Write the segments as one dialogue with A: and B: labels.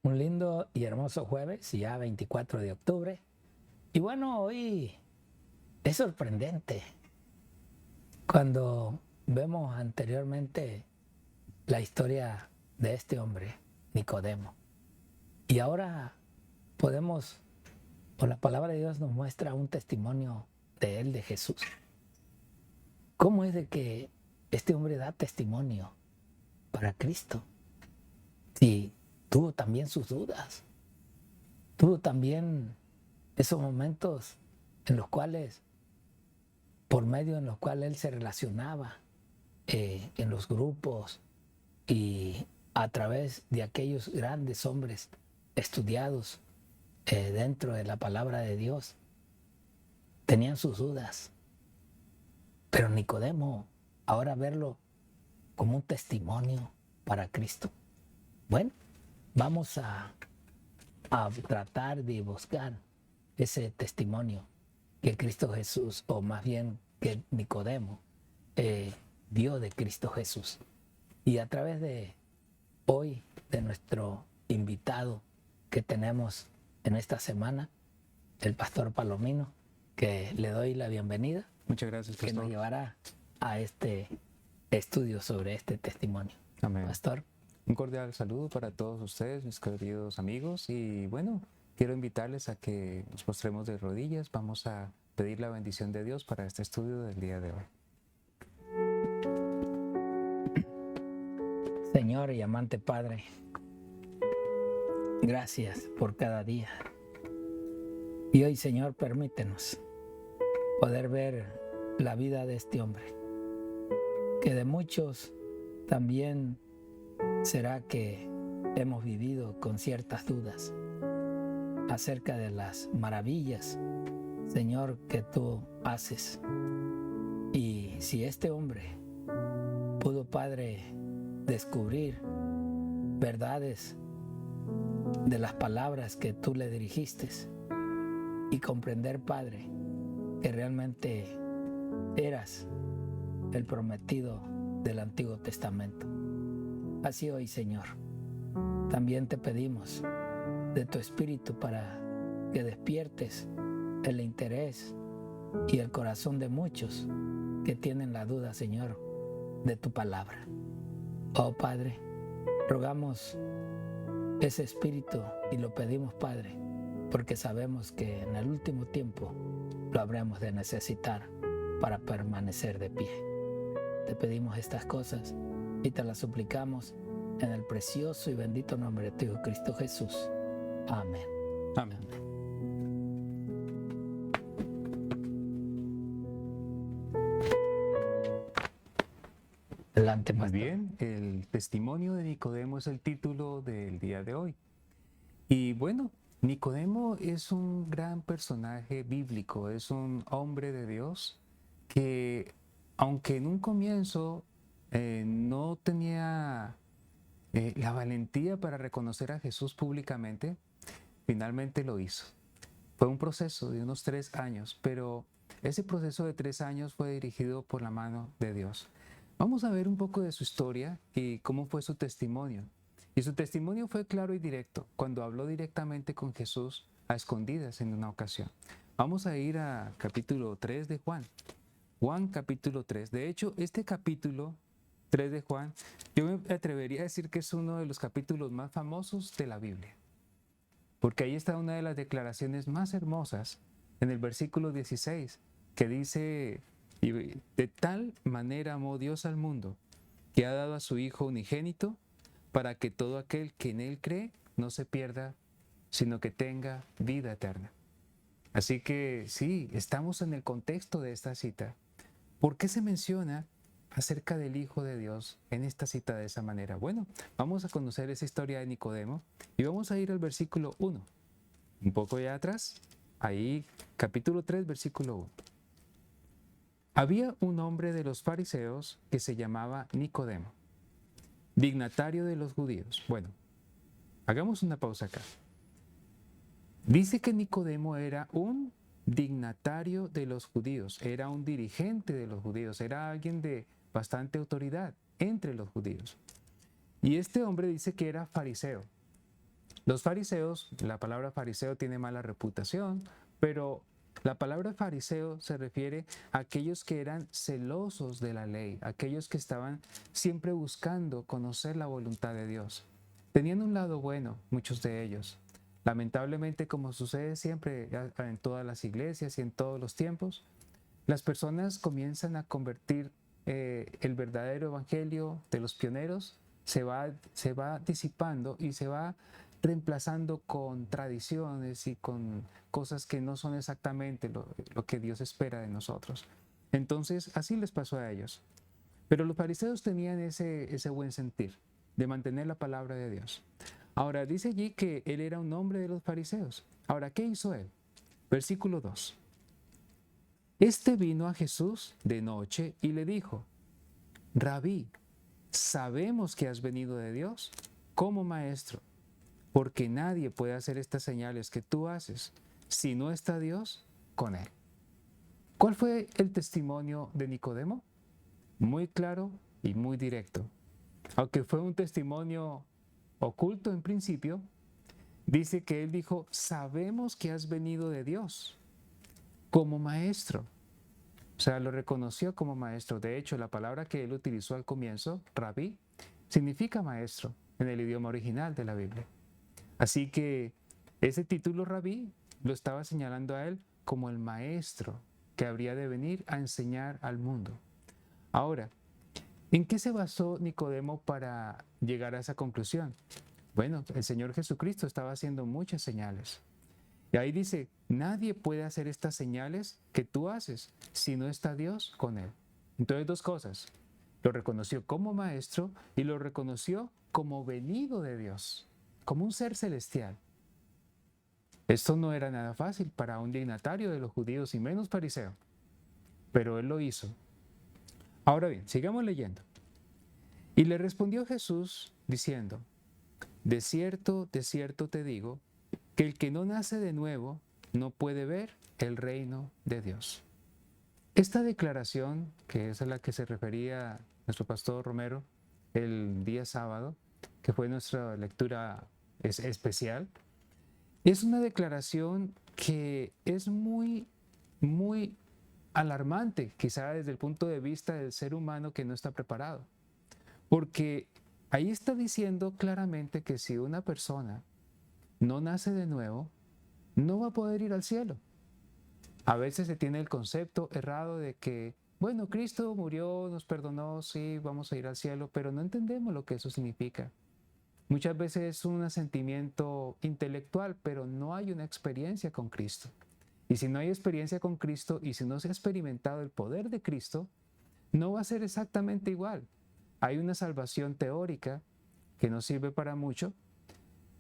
A: Un lindo y hermoso jueves, ya 24 de octubre. Y bueno, hoy es sorprendente cuando vemos anteriormente la historia de este hombre, Nicodemo. Y ahora podemos, o la palabra de Dios nos muestra un testimonio de él, de Jesús. ¿Cómo es de que este hombre da testimonio para Cristo? Si tuvo también sus dudas, tuvo también esos momentos en los cuales, por medio en los cuales él se relacionaba en los grupos y a través de aquellos grandes hombres estudiados dentro de la palabra de Dios, tenían sus dudas. Pero Nicodemo, ahora verlo como un testimonio para Cristo. Bueno, vamos a tratar de buscar ese testimonio que Cristo Jesús, o más bien que Nicodemo, dio de Cristo Jesús. Y a través de hoy, de nuestro invitado que tenemos en esta semana, el pastor Palomino, que le doy la bienvenida.
B: Muchas gracias, pastor.
A: Que nos llevará a este estudio sobre este testimonio.
B: Amén.
A: Pastor.
B: Un cordial saludo para todos ustedes, mis queridos amigos. Y bueno, quiero invitarles a que nos postremos de rodillas. Vamos a pedir la bendición de Dios para este estudio del día de hoy.
A: Señor y amante Padre, gracias por cada día. Y hoy, Señor, permítenos poder ver la vida de este hombre, que de muchos también será que hemos vivido con ciertas dudas acerca de las maravillas, Señor, que tú haces. Y si este hombre pudo, Padre, descubrir verdades de las palabras que tú le dirigiste y comprender, Padre, que realmente eras el prometido del Antiguo Testamento. Así hoy, Señor, también te pedimos de tu Espíritu para que despiertes el interés y el corazón de muchos que tienen la duda, Señor, de tu palabra. Oh Padre, rogamos ese Espíritu y lo pedimos, Padre, porque sabemos que en el último tiempo lo habremos de necesitar para permanecer de pie. Te pedimos estas cosas y te las suplicamos en el precioso y bendito nombre de tu Hijo Cristo Jesús. Amén.
B: Amén.
A: Adelante,
B: Muy
A: pastor.
B: bien, el testimonio de Nicodemo es el título del día de hoy. Y bueno, Nicodemo es un gran personaje bíblico, es un hombre de Dios que, aunque en un comienzo no tenía la valentía para reconocer a Jesús públicamente, finalmente lo hizo. Fue un proceso de unos 3 años, pero ese proceso de 3 años fue dirigido por la mano de Dios. Vamos a ver un poco de su historia y cómo fue su testimonio. Y su testimonio fue claro y directo, cuando habló directamente con Jesús a escondidas en una ocasión. Vamos a ir a capítulo 3 de Juan. Juan capítulo 3. De hecho, este capítulo 3 de Juan, yo me atrevería a decir que es uno de los capítulos más famosos de la Biblia. Porque ahí está una de las declaraciones más hermosas en el versículo 16, que dice: "Y de tal manera amó Dios al mundo, que ha dado a su Hijo unigénito, para que todo aquel que en Él cree no se pierda, sino que tenga vida eterna". Así que sí, estamos en el contexto de esta cita. ¿Por qué se menciona acerca del Hijo de Dios en esta cita de esa manera? Bueno, vamos a conocer esa historia de Nicodemo y vamos a ir al versículo 1. Un poco ya atrás, ahí capítulo 3, versículo 1. Había un hombre de los fariseos que se llamaba Nicodemo, dignatario de los judíos. Bueno, hagamos una pausa acá. Dice que Nicodemo era un dignatario de los judíos, era un dirigente de los judíos, era alguien de bastante autoridad entre los judíos. Y este hombre dice que era fariseo. Los fariseos, la palabra fariseo tiene mala reputación, pero la palabra fariseo se refiere a aquellos que eran celosos de la ley, aquellos que estaban siempre buscando conocer la voluntad de Dios. Tenían un lado bueno, muchos de ellos. Lamentablemente, como sucede siempre en todas las iglesias y en todos los tiempos, las personas comienzan a convertir el verdadero evangelio de los pioneros, se va disipando y se va reemplazando con tradiciones y con cosas que no son exactamente lo que Dios espera de nosotros. Entonces, así les pasó a ellos. Pero los fariseos tenían ese buen sentir de mantener la palabra de Dios. Ahora, dice allí que él era un hombre de los fariseos. Ahora, ¿qué hizo él? Versículo 2. Este vino a Jesús de noche y le dijo: Rabí, sabemos que has venido de Dios como maestro, porque nadie puede hacer estas señales que tú haces si no está Dios con él. ¿Cuál fue el testimonio de Nicodemo? Muy claro y muy directo. Aunque fue un testimonio oculto en principio, dice que él dijo: sabemos que has venido de Dios como maestro. O sea, lo reconoció como maestro. De hecho, la palabra que él utilizó al comienzo, rabí, significa maestro en el idioma original de la Biblia. Así que ese título rabí lo estaba señalando a él como el maestro que habría de venir a enseñar al mundo. Ahora, ¿en qué se basó Nicodemo para llegar a esa conclusión? Bueno, el Señor Jesucristo estaba haciendo muchas señales. Y ahí dice: nadie puede hacer estas señales que tú haces si no está Dios con él. Entonces, dos cosas. Lo reconoció como maestro y lo reconoció como venido de Dios, como un ser celestial. Esto no era nada fácil para un dignatario de los judíos y menos fariseo, pero él lo hizo. Ahora bien, sigamos leyendo. Y le respondió Jesús diciendo: de cierto te digo, que el que no nace de nuevo no puede ver el reino de Dios. Esta declaración, que es a la que se refería nuestro pastor Romero el día sábado, que fue nuestra lectura especial, es una declaración que es muy alarmante, quizá desde el punto de vista del ser humano que no está preparado. Porque ahí está diciendo claramente que si una persona no nace de nuevo, no va a poder ir al cielo. A veces se tiene el concepto errado de que, bueno, Cristo murió, nos perdonó, sí, vamos a ir al cielo, pero no entendemos lo que eso significa. Muchas veces es un sentimiento intelectual, pero no hay una experiencia con Cristo. Y si no hay experiencia con Cristo y si no se ha experimentado el poder de Cristo, no va a ser exactamente igual. Hay una salvación teórica que no sirve para mucho,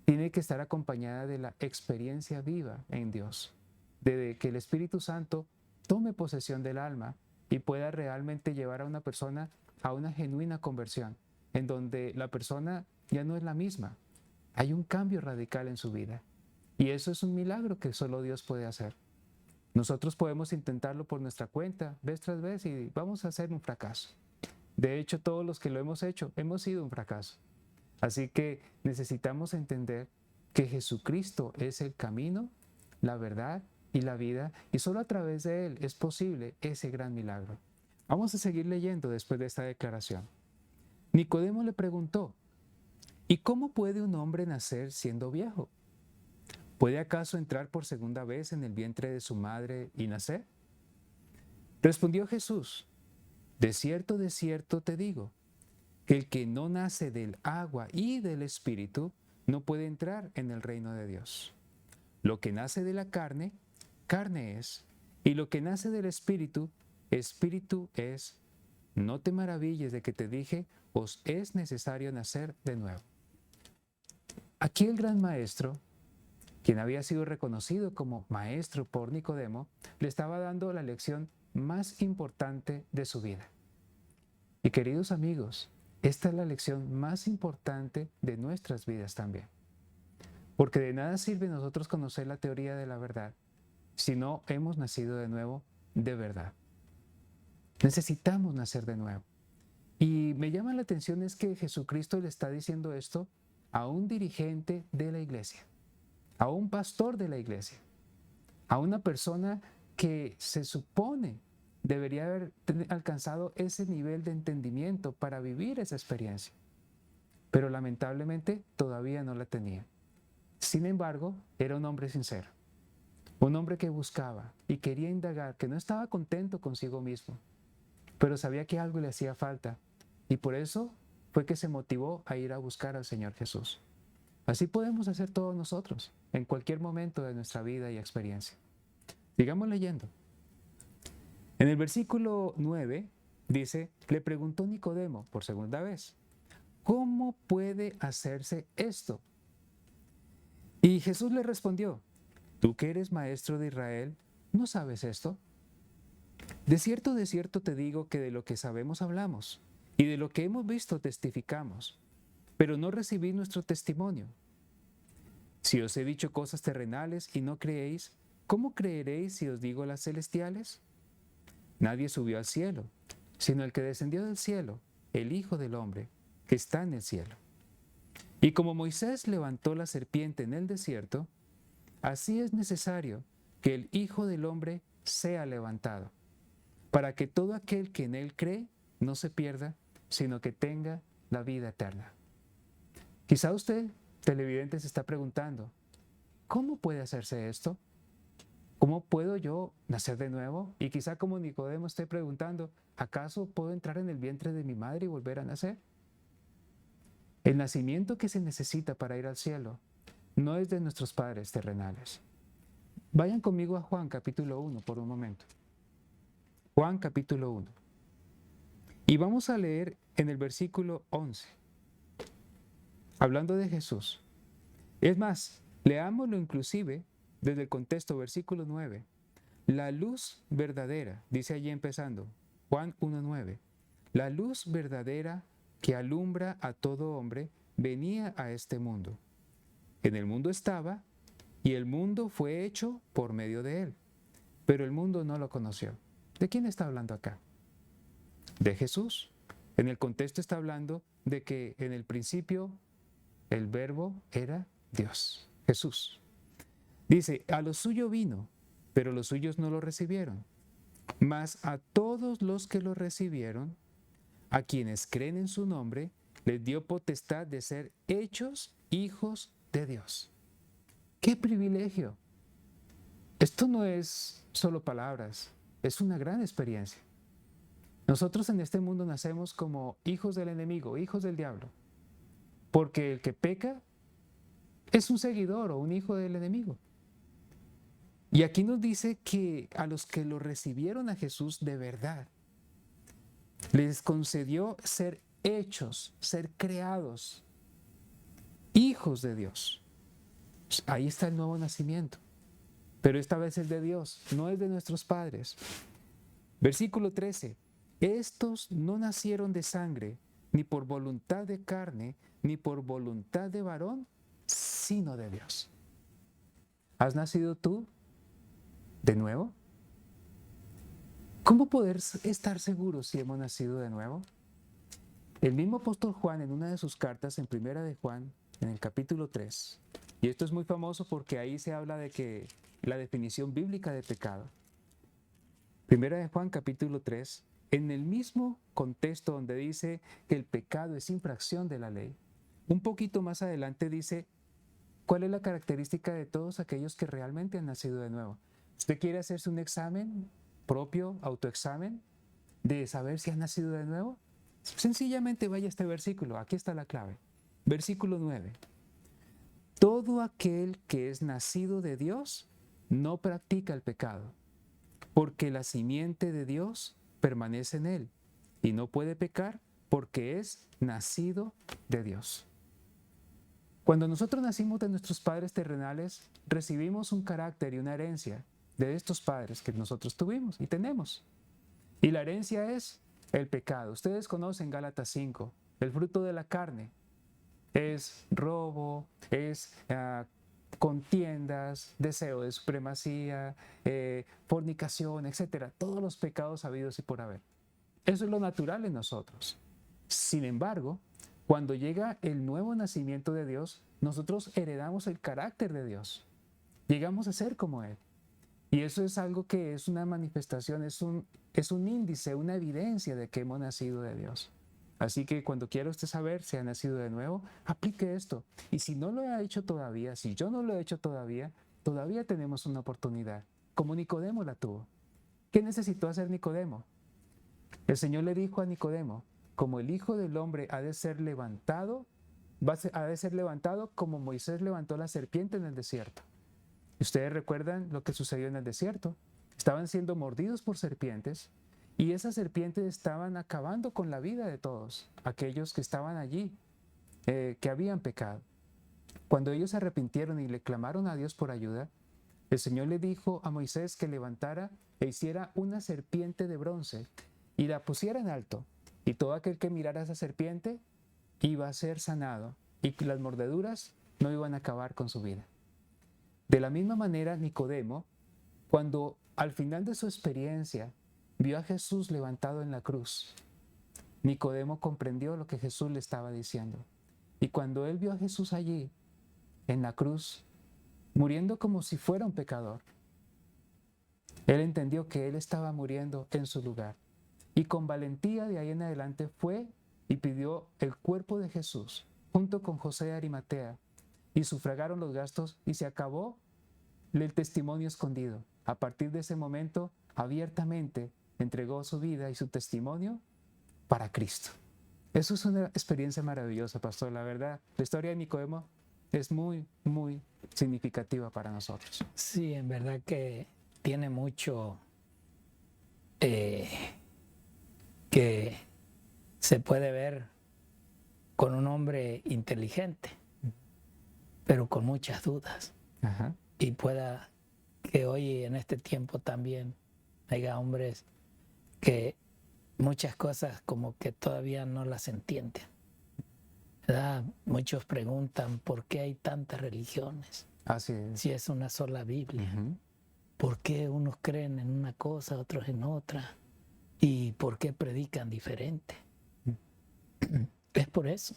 B: tiene que estar acompañada de la experiencia viva en Dios, de que el Espíritu Santo tome posesión del alma y pueda realmente llevar a una persona a una genuina conversión, en donde la persona ya no es la misma. Hay un cambio radical en su vida. Y eso es un milagro que solo Dios puede hacer. Nosotros podemos intentarlo por nuestra cuenta, vez tras vez, y vamos a hacer un fracaso. De hecho, todos los que lo hemos hecho, hemos sido un fracaso. Así que necesitamos entender que Jesucristo es el camino, la verdad y la vida, y solo a través de Él es posible ese gran milagro. Vamos a seguir leyendo después de esta declaración. Nicodemo le preguntó: ¿y cómo puede un hombre nacer siendo viejo? ¿Puede acaso entrar por segunda vez en el vientre de su madre y nacer? Respondió Jesús: de cierto te digo, que el que no nace del agua y del Espíritu no puede entrar en el reino de Dios. Lo que nace de la carne, carne es, y lo que nace del Espíritu, Espíritu es. No te maravilles de que te dije, os es necesario nacer de nuevo. Aquí el gran maestro, quien había sido reconocido como maestro por Nicodemo, le estaba dando la lección más importante de su vida. Y queridos amigos, esta es la lección más importante de nuestras vidas también. Porque de nada sirve nosotros conocer la teoría de la verdad si no hemos nacido de nuevo de verdad. Necesitamos nacer de nuevo. Y me llama la atención es que Jesucristo le está diciendo esto a un dirigente de la iglesia, a un pastor de la iglesia, a una persona que se supone debería haber alcanzado ese nivel de entendimiento para vivir esa experiencia. Pero lamentablemente todavía no la tenía. Sin embargo, era un hombre sincero, un hombre que buscaba y quería indagar, que no estaba contento consigo mismo, pero sabía que algo le hacía falta y por eso fue que se motivó a ir a buscar al Señor Jesús. Así podemos hacer todos nosotros, en cualquier momento de nuestra vida y experiencia. Sigamos leyendo. En el versículo 9 dice, le preguntó Nicodemo por segunda vez, ¿cómo puede hacerse esto? Y Jesús le respondió, tú que eres maestro de Israel, ¿no sabes esto? De cierto te digo que de lo que sabemos hablamos, y de lo que hemos visto testificamos, pero no recibís nuestro testimonio. Si os he dicho cosas terrenales y no creéis, ¿cómo creeréis si os digo las celestiales? Nadie subió al cielo, sino el que descendió del cielo, el Hijo del Hombre, que está en el cielo. Y como Moisés levantó la serpiente en el desierto, así es necesario que el Hijo del Hombre sea levantado, para que todo aquel que en él cree no se pierda, sino que tenga la vida eterna. Quizá usted, televidente, se está preguntando, ¿cómo puede hacerse esto? ¿Cómo puedo yo nacer de nuevo? Y quizá como Nicodemo esté preguntando, ¿acaso puedo entrar en el vientre de mi madre y volver a nacer? El nacimiento que se necesita para ir al cielo no es de nuestros padres terrenales. Vayan conmigo a Juan capítulo 1 por un momento. Juan capítulo 1. Y vamos a leer en el versículo 11, hablando de Jesús. Es más, leámoslo inclusive desde el contexto, versículo 9. La luz verdadera, dice allí empezando, Juan 1:9. La luz verdadera que alumbra a todo hombre venía a este mundo. En el mundo estaba, y el mundo fue hecho por medio de él, pero el mundo no lo conoció. ¿De quién está hablando acá? De Jesús. En el contexto está hablando de que en el principio el verbo era Dios, Jesús. Dice, a lo suyo vino, pero los suyos no lo recibieron. Mas a todos los que lo recibieron, a quienes creen en su nombre, les dio potestad de ser hechos hijos de Dios. ¡Qué privilegio! Esto no es solo palabras, es una gran experiencia. Nosotros en este mundo nacemos como hijos del enemigo, hijos del diablo, porque el que peca es un seguidor o un hijo del enemigo. Y aquí nos dice que a los que lo recibieron a Jesús de verdad, les concedió ser hechos, ser creados, hijos de Dios. Ahí está el nuevo nacimiento, pero esta vez es de Dios, no es de nuestros padres. Versículo 13, estos no nacieron de sangre, ni por voluntad de carne, ni por voluntad de varón, sino de Dios. ¿Has nacido tú de nuevo? ¿Cómo poder estar seguros si hemos nacido de nuevo? El mismo apóstol Juan en una de sus cartas, en Primera de Juan, en el capítulo 3, y esto es muy famoso porque ahí se habla de que la definición bíblica de pecado. Primera de Juan, capítulo 3, en el mismo contexto donde dice que el pecado es infracción de la ley, un poquito más adelante dice cuál es la característica de todos aquellos que realmente han nacido de nuevo. ¿Usted quiere hacerse un examen propio, autoexamen, de saber si ha nacido de nuevo? Sencillamente vaya a este versículo, aquí está la clave. Versículo 9. Todo aquel que es nacido de Dios no practica el pecado, porque la simiente de Dios permanece en él y no puede pecar porque es nacido de Dios. Cuando nosotros nacimos de nuestros padres terrenales, recibimos un carácter y una herencia de estos padres que nosotros tuvimos y tenemos. Y la herencia es el pecado. Ustedes conocen Gálatas 5, el fruto de la carne es robo, es contiendas, deseo de supremacía, fornicación, etcétera. Todos los pecados habidos y por haber. Eso es lo natural en nosotros. Sin embargo, cuando llega el nuevo nacimiento de Dios, nosotros heredamos el carácter de Dios. Llegamos a ser como Él. Y eso es algo que es una manifestación, es un índice, una evidencia de que hemos nacido de Dios. Así que cuando quiera usted saber si ha nacido de nuevo, aplique esto. Y si no lo ha hecho todavía, si yo no lo he hecho todavía, todavía tenemos una oportunidad, como Nicodemo la tuvo. ¿Qué necesitó hacer Nicodemo? El Señor le dijo a Nicodemo, como el Hijo del Hombre ha de ser levantado como Moisés levantó la serpiente en el desierto. Ustedes recuerdan lo que sucedió en el desierto. Estaban siendo mordidos por serpientes y esas serpientes estaban acabando con la vida de todos, aquellos que estaban allí, que habían pecado. Cuando ellos se arrepintieron y le clamaron a Dios por ayuda, el Señor le dijo a Moisés que levantara e hiciera una serpiente de bronce y la pusiera en alto. Y todo aquel que mirara a esa serpiente iba a ser sanado y las mordeduras no iban a acabar con su vida. De la misma manera, Nicodemo, cuando al final de su experiencia vio a Jesús levantado en la cruz, Nicodemo comprendió lo que Jesús le estaba diciendo. Y cuando él vio a Jesús allí, en la cruz, muriendo como si fuera un pecador, él entendió que él estaba muriendo en su lugar. Y con valentía de ahí en adelante fue y pidió el cuerpo de Jesús, junto con José de Arimatea, y sufragaron los gastos y se acabó el testimonio escondido. A partir de ese momento, abiertamente entregó su vida y su testimonio para Cristo. Eso es una experiencia maravillosa, pastor. La verdad, la historia de Nicodemo es muy, muy significativa para nosotros.
A: Sí, en verdad que tiene mucho que se puede ver con un hombre inteligente, pero con muchas dudas.
B: Ajá.
A: Y pueda que hoy en este tiempo también haya hombres que muchas cosas como que todavía no las entienden, ¿verdad? Muchos preguntan por qué hay tantas religiones,
B: Así es.
A: si es una sola Biblia.
B: Uh-huh.
A: ¿Por qué unos creen en una cosa, otros en otra? ¿Y por qué predican diferente? Es por eso,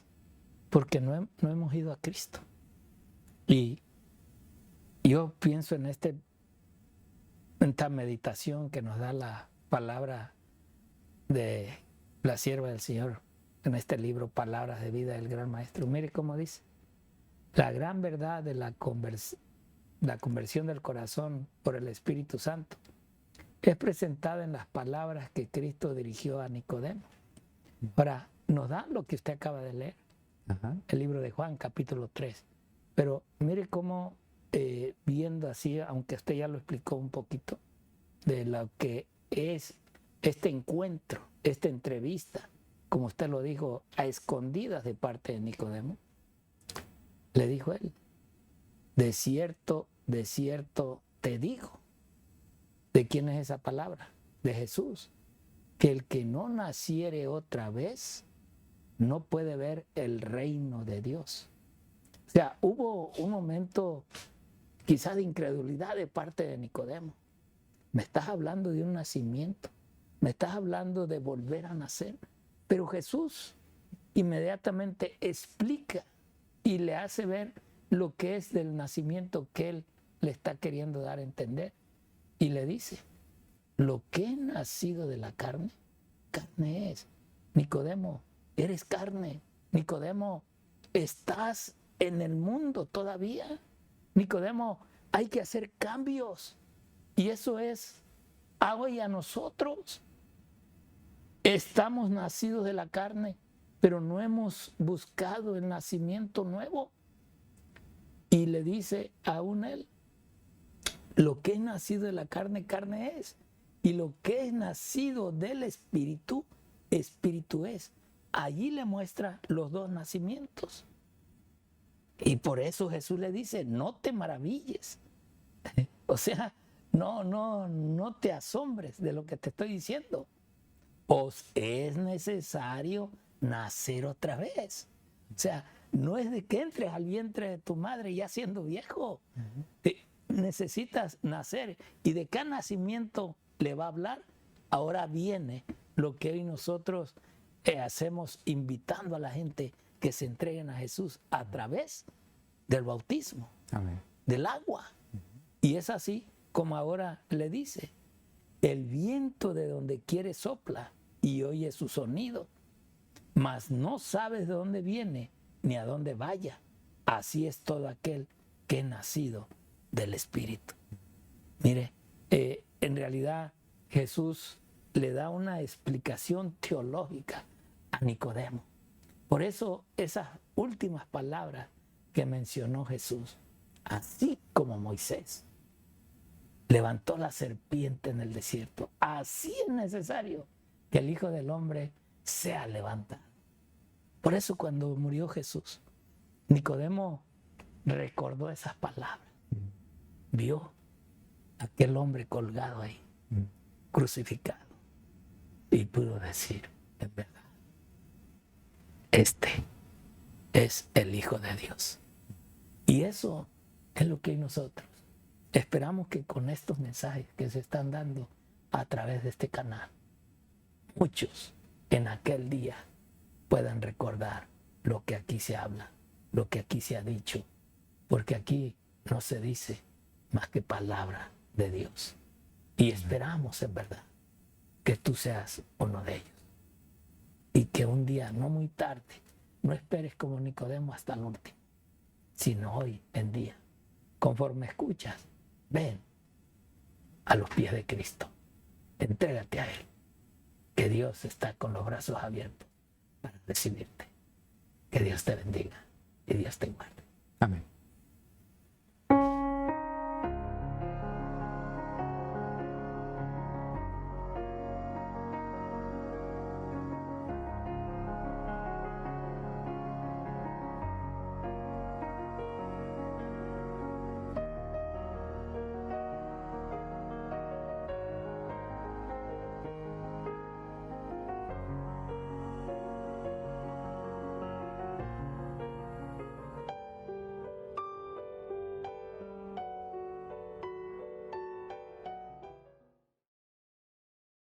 A: porque no hemos ido a Cristo. Y yo pienso en esta meditación que nos da la palabra de la sierva del Señor en este libro, Palabras de Vida del Gran Maestro. Mire cómo dice: la gran verdad de la conversión del corazón por el Espíritu Santo es presentada en las palabras que Cristo dirigió a Nicodemo. Ahora, nos da lo que usted acaba de leer,
B: Ajá.
A: el libro de Juan, capítulo 3. Pero mire cómo, viendo así, aunque usted ya lo explicó un poquito, de lo que es este encuentro, esta entrevista, como usted lo dijo, a escondidas de parte de Nicodemo, le dijo él: de cierto te digo. ¿De quién es esa palabra? De Jesús. Que el que no naciere otra vez no puede ver el reino de Dios. O sea, hubo un momento quizás de incredulidad de parte de Nicodemo. Me estás hablando de un nacimiento, me estás hablando de volver a nacer. Pero Jesús inmediatamente explica y le hace ver lo que es del nacimiento que él le está queriendo dar a entender. Y le dice: lo que he nacido de la carne, carne es. Nicodemo, eres carne. Nicodemo, estás en el mundo todavía. Nicodemo, hay que hacer cambios. Y eso es hoy a nosotros. Estamos nacidos de la carne, pero no hemos buscado el nacimiento nuevo. Y le dice aún él: lo que es nacido de la carne, carne es. Y lo que es nacido del Espíritu, Espíritu es. Allí le muestra los dos nacimientos. Y por eso Jesús le dice: no te maravilles. O sea, no te asombres de lo que te estoy diciendo. Os es necesario nacer otra vez. O sea, no es de que entres al vientre de tu madre ya siendo viejo. Necesitas nacer. ¿Y de qué nacimiento le va a hablar? Ahora viene lo que hoy nosotros hacemos invitando a la gente que se entreguen a Jesús a través del bautismo,
B: Amén.
A: del agua. Y es así como ahora le dice, el viento de donde quiere sopla y oye su sonido, mas no sabes de dónde viene ni a dónde vaya. Así es todo aquel que es nacido del Espíritu. Mire, en realidad Jesús le da una explicación teológica a Nicodemo. Por eso esas últimas palabras que mencionó Jesús, así como Moisés levantó la serpiente en el desierto, así es necesario que el Hijo del Hombre sea levantado. Por eso cuando murió Jesús, Nicodemo recordó esas palabras. Vio a aquel hombre colgado ahí, crucificado, y pudo decir, en verdad, este es el Hijo de Dios. Y eso es lo que hay nosotros. Esperamos que con estos mensajes que se están dando a través de este canal, muchos en aquel día puedan recordar lo que aquí se habla, lo que aquí se ha dicho, porque aquí no se dice más que palabra de Dios. Y esperamos en verdad que tú seas uno de ellos. Y que un día, no muy tarde, no esperes como Nicodemo hasta el último, sino hoy en día, conforme escuchas, ven a los pies de Cristo, entrégate a Él, que Dios está con los brazos abiertos para recibirte. Que Dios te bendiga y Dios te guarde.
B: Amén.